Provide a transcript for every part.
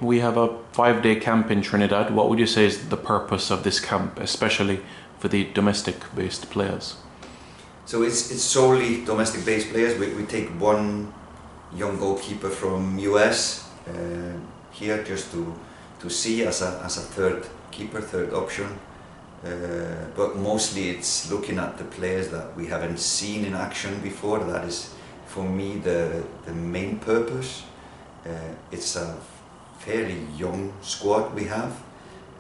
we have a 5-day camp in Trinidad. What would you say is the purpose of this camp, especially for the domestic-based players? So it's solely domestic-based players. We take one young goalkeeper from US here just to see as a third keeper, third option. But mostly it's looking at the players that we haven't seen in action before. That is, for me, the main purpose. It's a fairly young squad we have,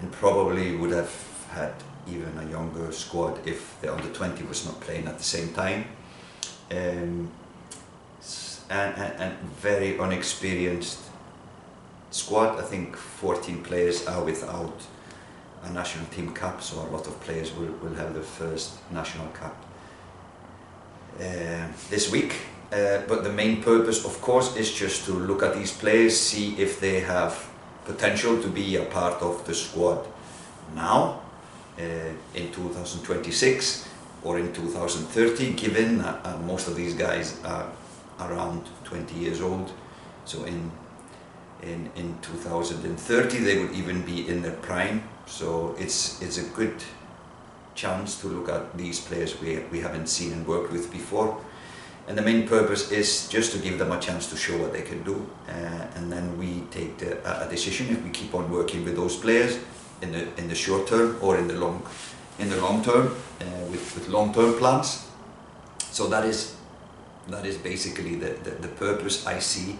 and probably would have had even a younger squad if the under-20 was not playing at the same time. And very unexperienced squad. I think 14 players are without a national team cap, so a lot of players will have their first national cap this week. But the main purpose, of course, is just to look at these players, see if they have potential to be a part of the squad now, in 2026 or in 2030, given that most of these guys are around 20 years old. So in 2030 they would even be in their prime. So it's a good chance to look at these players we haven't seen and worked with before. And the main purpose is just to give them a chance to show what they can do, and then we take a decision if we keep on working with those players in the short term or in the long term with long-term plans. So that is basically the purpose I see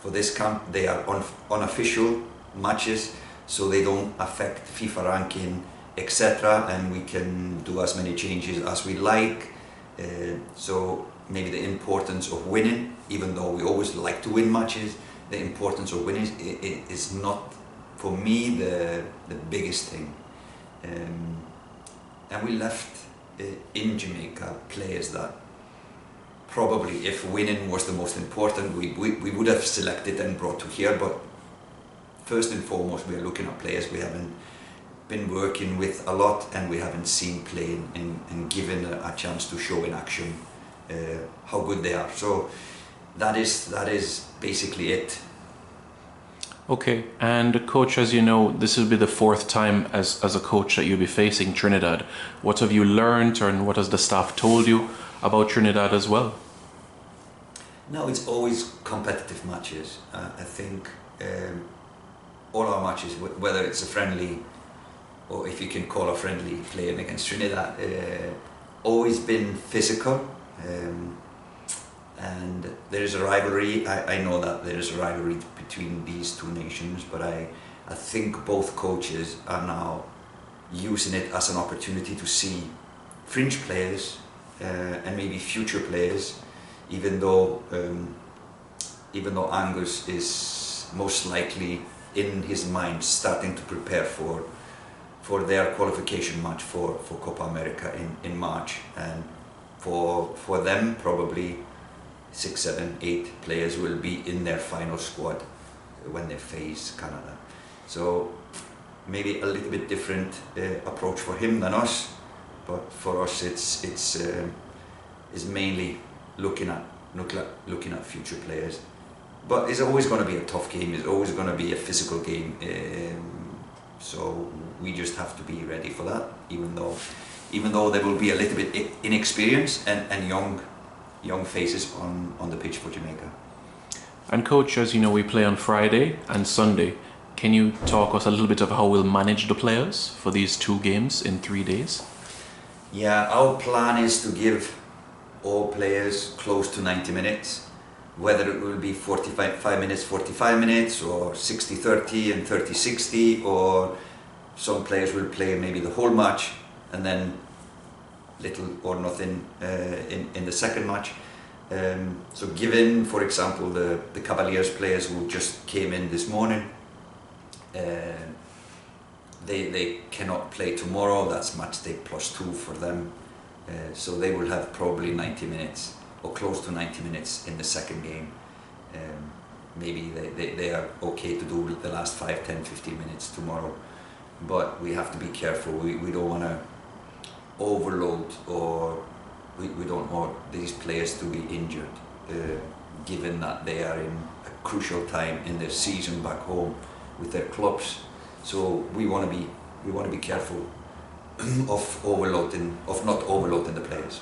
for this camp. They are unofficial matches, so they don't affect FIFA ranking, etc., and we can do as many changes as we like. So maybe the importance of winning, even though we always like to win matches, the importance of winning is not, for me, the biggest thing. And we left in Jamaica players that probably, if winning was the most important, we would have selected and brought to here. But first and foremost, we are looking at players we haven't been working with a lot and we haven't seen playing and given a chance to show in action how good they are. So that is basically it. Okay, and coach, as you know, this will be the 4th time as a coach that you'll be facing Trinidad. What have you learned, and what has the staff told you about Trinidad as well? No, it's always competitive matches. I think all our matches, whether it's a friendly or if you can call a friendly playing against Trinidad, always been physical. And there is a rivalry. I know that there is a rivalry between these two nations, but I think both coaches are now using it as an opportunity to see fringe players and maybe future players, even though Angus is most likely in his mind starting to prepare for their qualification match for Copa America in March, and for them probably 6, 7, 8 players will be in their final squad when they face Canada. So maybe a little bit different approach for him than us, but for us it's mainly looking at future players. But it's always going to be a tough game. It's always going to be a physical game. So we just have to be ready for that, even though there will be a little bit inexperienced and young faces on the pitch for Jamaica. And coach, as you know, we play on Friday and Sunday. Can you talk us a little bit of how we'll manage the players for these 2 games in 3 days? Yeah, our plan is to give all players close to 90 minutes, whether it will be 45 minutes, or 60-30 and 30-60, or some players will play maybe the whole match and then little or nothing in the second match. So given, for example, the Cavaliers players who just came in this morning, they cannot play tomorrow. That's match day +2 for them. So they will have probably 90 minutes or close to 90 minutes in the second game. Maybe they are okay to do the last 5, 10, 15 minutes tomorrow. But we have to be careful. We don't want to overload, or we don't want these players to be injured, given that they are in a crucial time in their season back home with their clubs. So we want to be careful of not overloading the players.